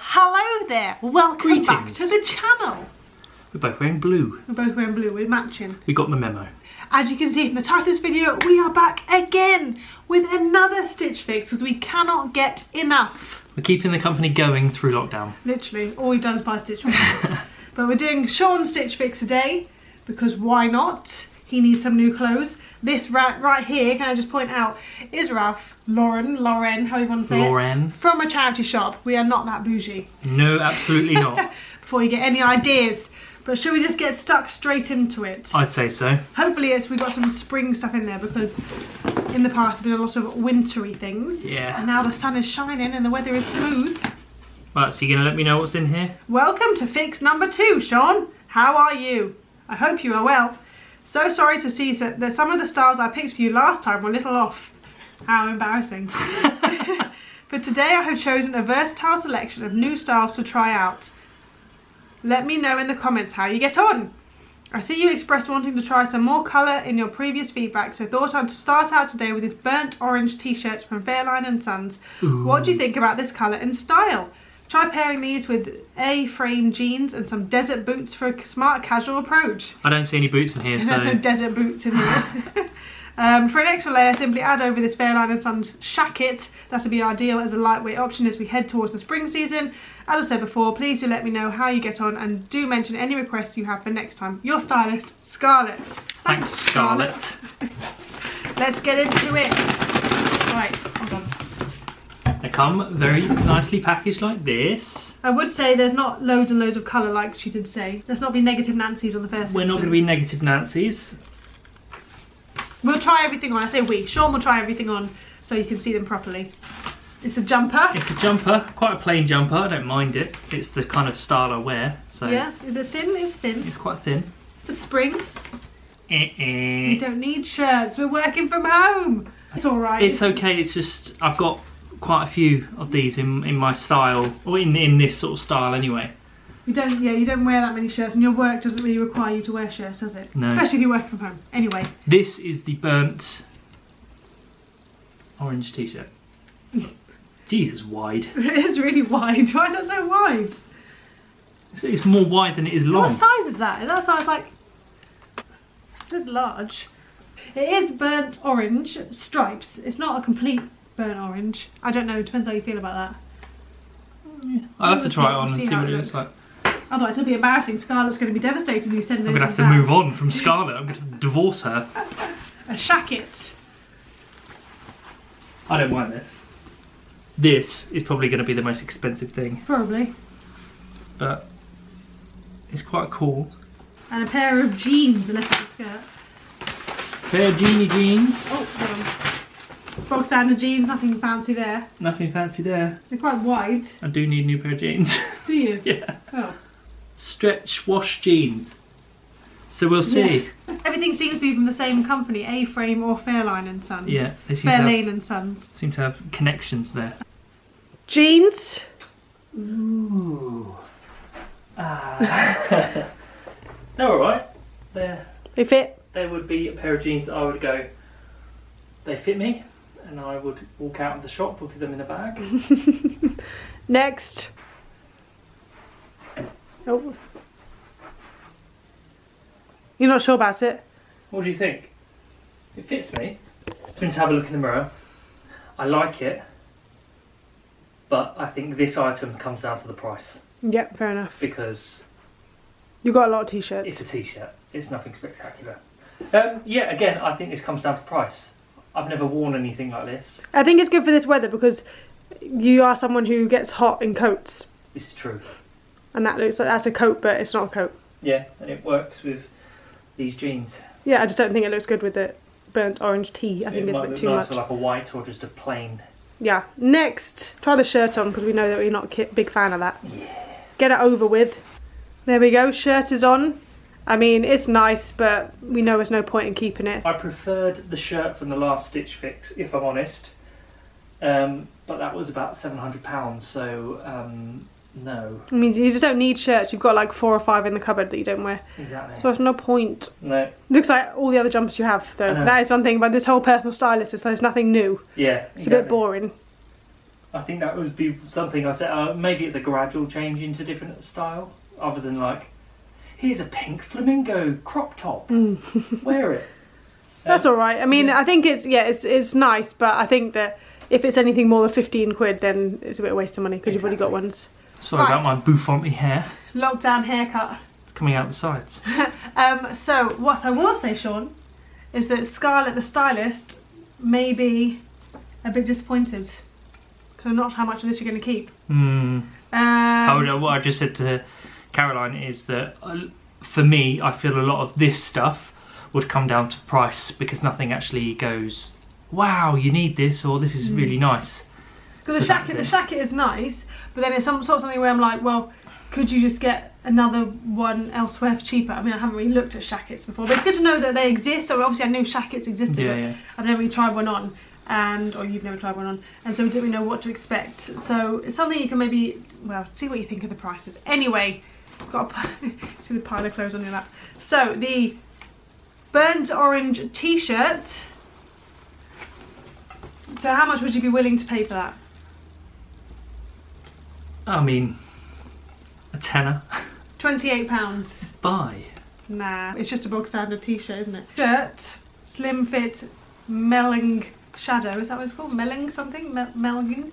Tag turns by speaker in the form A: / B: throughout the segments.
A: hello there. Welcome back to the channel.
B: We're both wearing blue.
A: We're both wearing blue, we're matching.
B: We got the memo.
A: As you can see from the title of this video, we are back again with another Stitch Fix because we cannot get enough.
B: We're keeping the company going through lockdown.
A: Literally, all we've done is buy Stitch Fixes. But we're doing Sean's Stitch Fix today because why not? He needs some new clothes. This right here, can I just point out, is Ralph Lauren, how you want to say it? From a charity shop. We are not that bougie.
B: No, absolutely not.
A: Before you get any ideas. But should we just get stuck straight into it?
B: I'd say so.
A: Hopefully we've got some spring stuff in there because in the past there's been a lot of wintry things.
B: Yeah.
A: And now the sun is shining and the weather is smooth.
B: Right, so you're going to let me know what's in here?
A: Welcome to Fix number 2, Sean. How are you? I hope you are well. So sorry to see that some of the styles I picked for you last time were a little off. How embarrassing. But today I have chosen a versatile selection of new styles to try out. Let me know in the comments how you get on. I see you expressed wanting to try some more colour in your previous feedback, so thought I'd start out today with this burnt orange t-shirt from Fairline & Sons. Ooh. What do you think about this colour and style? Try pairing these with A-frame jeans and some desert boots for a smart casual approach.
B: I don't see any boots in here, so...
A: There's no desert boots in here. For an extra layer, simply add over this Fairline & Sons shacket. That would be ideal as a lightweight option as we head towards the spring season. As I said before, please do let me know how you get on and do mention any requests you have for next time. Your stylist, Scarlett.
B: Thanks, Scarlett.
A: Let's get into it. Right, hold on.
B: They come very nicely packaged like this.
A: I would say there's not loads and loads of colour like she did say. Let's not be negative Nancy's on the first
B: We're not going to be negative Nancy's.
A: We'll try everything on. I say we. Sean will try everything on so you can see them properly. It's a jumper.
B: It's a jumper. Quite a plain jumper. I don't mind it. It's the kind of style I wear. So
A: yeah. Is it thin? It's thin.
B: It's quite thin.
A: For spring. We don't need shirts. We're working from home. It's alright.
B: It's okay. It's just I've got quite a few of these in my style, or in this sort of style anyway.
A: You don't wear that many shirts, and your work doesn't really require you to wear shirts, does it?
B: No.
A: Especially if you're working from home. Anyway. This
B: is the burnt orange t-shirt. Jesus, wide.
A: It is really wide. Why is that so wide?
B: It's more wide than it is long.
A: What size is that? That size like... It says large. It is burnt orange stripes. It's not a complete burnt orange. I don't know. It depends how you feel about that.
B: I'll have to try it on and see what it looks like.
A: Otherwise it'll be embarrassing. Scarlett's going to be devastated if you send it.
B: I'm going to have to move on from Scarlett. I'm going to divorce her.
A: A shacket.
B: I don't mind this. This is probably going to be the most expensive thing.
A: Probably.
B: But it's quite cool.
A: And a pair of jeans, unless it's a skirt.
B: Pair of jeans.
A: Oh, hang on. Bog standard jeans, nothing fancy there.
B: Nothing fancy there.
A: They're quite wide.
B: I do need a new pair of jeans.
A: Do you?
B: Yeah.
A: Oh.
B: Stretch wash jeans. So we'll see.
A: Yeah. Everything seems to be from the same company, A-Frame or Fairline & Sons.
B: Yeah.
A: Fairlane & Sons.
B: Seem to have connections there.
A: Jeans.
B: Ooh. They're alright.
A: They fit?
B: They would be a pair of jeans that I would go, they fit me, and I would walk out of the shop with them in a bag.
A: Next. Oh. You're not sure about it?
B: What do you think? It fits me. I've been to have a look in the mirror. I like it, but I think this item comes down to the price.
A: Yep, fair enough.
B: Because
A: you've got a lot of t-shirts.
B: It's a t-shirt. It's nothing spectacular. Yeah, again, I think this comes down to price. I've never worn anything like this.
A: I think it's good for this weather because you are someone who gets hot in coats.
B: This is true.
A: And that looks like that's a coat, but it's not a coat.
B: Yeah, and it works with these jeans.
A: Yeah, I just don't think it looks good with the burnt orange tee. I think it's a bit too much.
B: For like a white or just a plain.
A: Yeah. Next, try the shirt on because we know that we're not a big fan of that.
B: Yeah.
A: Get it over with. There we go. Shirt is on. I mean, it's nice, but we know there's no point in keeping it.
B: I preferred the shirt from the last Stitch Fix, if I'm honest. But that was about £700, so no.
A: I mean, you just don't need shirts. You've got like 4 or 5 in the cupboard that you don't wear.
B: Exactly.
A: So there's no point.
B: No.
A: Looks like all the other jumpers you have, though. That is one thing about this whole personal stylist, is there's nothing new.
B: Yeah,
A: It's a bit boring.
B: I think that would be something I said. Maybe it's a gradual change into different style, other than like, here's a pink flamingo crop top. Wear it.
A: That's all right. I mean, I think it's nice, but I think that if it's anything more than 15 quid, then it's a bit of a waste of money because you've already got ones.
B: Sorry about my bouffanty hair.
A: Lockdown haircut.
B: Coming out the sides.
A: So what I will say, Sean, is that Scarlett the stylist may be a bit disappointed. So not how much of this you're going to keep.
B: What I just said to Caroline is that for me, I feel a lot of this stuff would come down to price, because nothing actually goes, wow, you need this, or this is really nice.
A: Because the shacket is nice, but then it's some sort of something where I'm like, well, could you just get another one elsewhere for cheaper? I mean, I haven't really looked at shackets before, but it's good to know that they exist. So obviously I knew shackets existed, but I've never really tried one on. Or you've never tried one on, and so we didn't really know what to expect. So it's something you can maybe, well, see what you think of the prices. Anyway, got see the pile of clothes on your lap. So the burnt orange t-shirt. So how much would you be willing to pay for that?
B: I mean, a tenner.
A: £28.
B: Buy.
A: Nah, it's just a bog standard t-shirt, isn't it? Shirt, slim fit, melling shadow, is that what it's called? Melling something? Melging?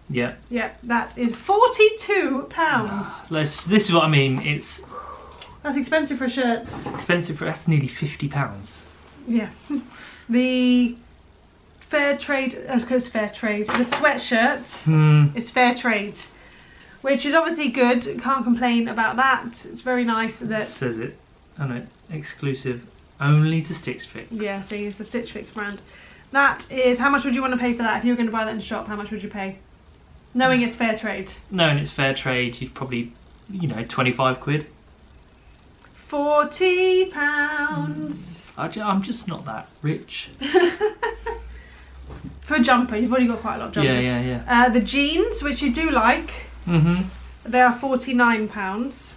B: Yeah.
A: Yeah, that is £42.
B: This is what I mean,
A: That's expensive for a shirt.
B: It's expensive for, that's nearly £50.
A: Yeah. The fair trade, I suppose fair trade, the sweatshirt is fair trade, which is obviously good, can't complain about that. It's very nice that...
B: It says it, I know, exclusive only to Stitch Fix.
A: Yeah, see, it's a Stitch Fix brand. That is, how much would you want to pay for that? If you were going to buy that in the shop, how much would you pay? Knowing it's fair trade.
B: Knowing it's fair trade, you'd probably, 25 quid.
A: £40.
B: I'm just not that rich.
A: For a jumper, you've already got quite a lot of jumpers.
B: Yeah.
A: The jeans, which you do like, they are £49.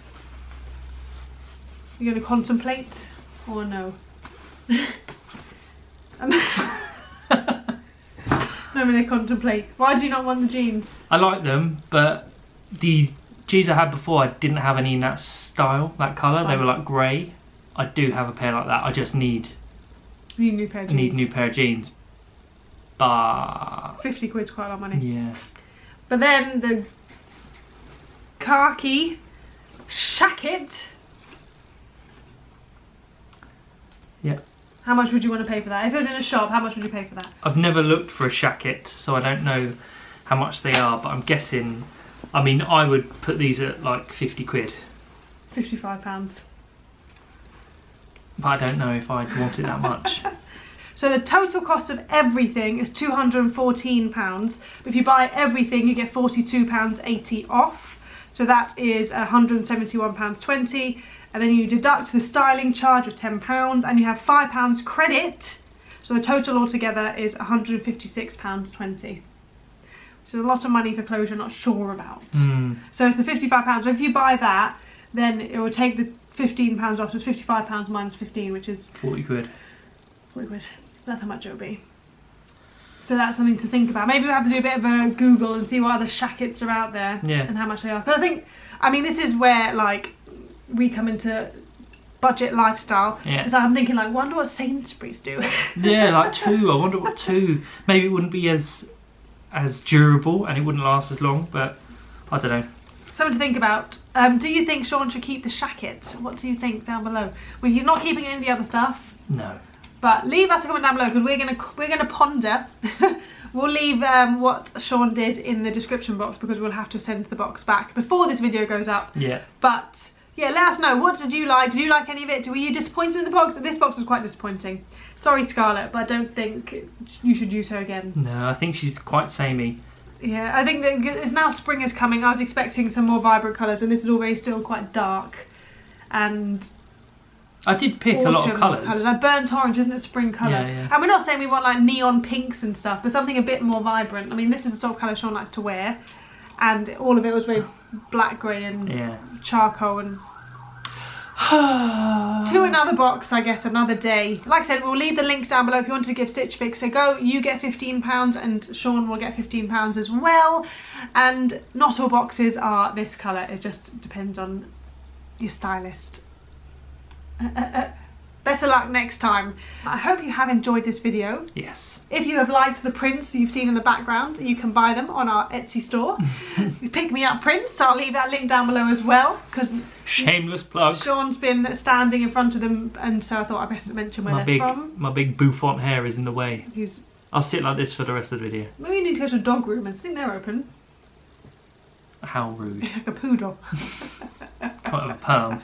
A: You're going to contemplate or no? I'm going to contemplate. Why do you not want the jeans?
B: I like them, but the jeans I had before, I didn't have any in that style, that colour. They were like grey. I do have a pair like that. I just need...
A: You need a new pair of jeans.
B: Need a new pair of jeans. But...
A: 50 quid's quite a lot of money.
B: Yeah.
A: But then the khaki shacket.
B: Yeah.
A: How much would you want to pay for that? If it was in a shop, how much would you pay for that?
B: I've never looked for a shacket, so I don't know how much they are, but I'm guessing... I mean, I would put these at like 50 quid.
A: £55.
B: But I don't know if I'd want it that much.
A: So the total cost of everything is £214. But if you buy everything, you get £42.80 off. So that is £171.20. And then you deduct the styling charge of £10 and you have £5 credit. So the total altogether is £156.20. Which is a lot of money for clothes you're not sure about. So it's the £55. So if you buy that, then it will take the £15 off. So it's £55 minus 15, which is
B: 40 quid.
A: 40 quid. That's how much it will be. So that's something to think about. Maybe we'll have to do a bit of a Google and see what other shackets are out there and how much they are. But I mean, this is where like we come into budget lifestyle.
B: Yeah.
A: So I'm thinking like, wonder what Sainsbury's do.
B: Yeah, like 2. I wonder what 2. Maybe it wouldn't be as durable and it wouldn't last as long, but I don't know.
A: Something to think about. Do you think Sean should keep the shacket? What do you think down below? Well, he's not keeping any of the other stuff.
B: No.
A: But leave us a comment down below because we're gonna ponder. We'll leave what Sean did in the description box because we'll have to send the box back before this video goes up.
B: Yeah.
A: But yeah, let us know. What did you like? Did you like any of it? Were you disappointed in the box? This box was quite disappointing. Sorry, Scarlett, but I don't think you should use her again.
B: No, I think she's quite samey.
A: Yeah, I think that it's now spring is coming. I was expecting some more vibrant colours, and this is already still quite dark. And
B: I did pick a lot of colours.
A: Like burnt orange, isn't it? Spring colour.
B: Yeah.
A: And we're not saying we want like neon pinks and stuff, but something a bit more vibrant. I mean, this is the sort of colour Sean likes to wear, and all of it was very black, grey, and charcoal. And To another box, I guess, another day. Like I said, we'll leave the link down below if you want to give Stitch Fix a go. You get £15 and Sean will get £15 as well. And not all boxes are this colour. It just depends on your stylist. Better luck next time. I hope you have enjoyed this video.
B: Yes.
A: If you have liked the prints you've seen in the background, you can buy them on our Etsy store. Pick me up prints, I'll leave that link down below as well. Because
B: shameless plug.
A: Sean's been standing in front of them, and so I thought I'd best mention where they're from.
B: My big bouffant hair is in the way. I'll sit like this for the rest of the video.
A: Maybe you need to go to a dog room. I think they're open.
B: How rude.
A: Like a poodle.
B: Quite a perm.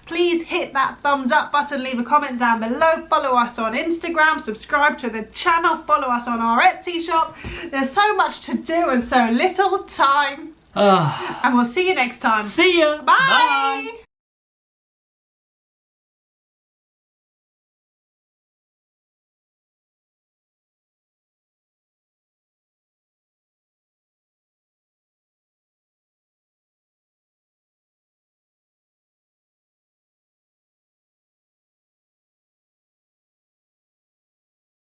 A: Please hit that thumbs up button, leave a comment down below, follow us on Instagram, subscribe to the channel, follow us on our Etsy shop. There's so much to do and so little time. And we'll see you next time.
B: See ya.
A: Bye. Bye.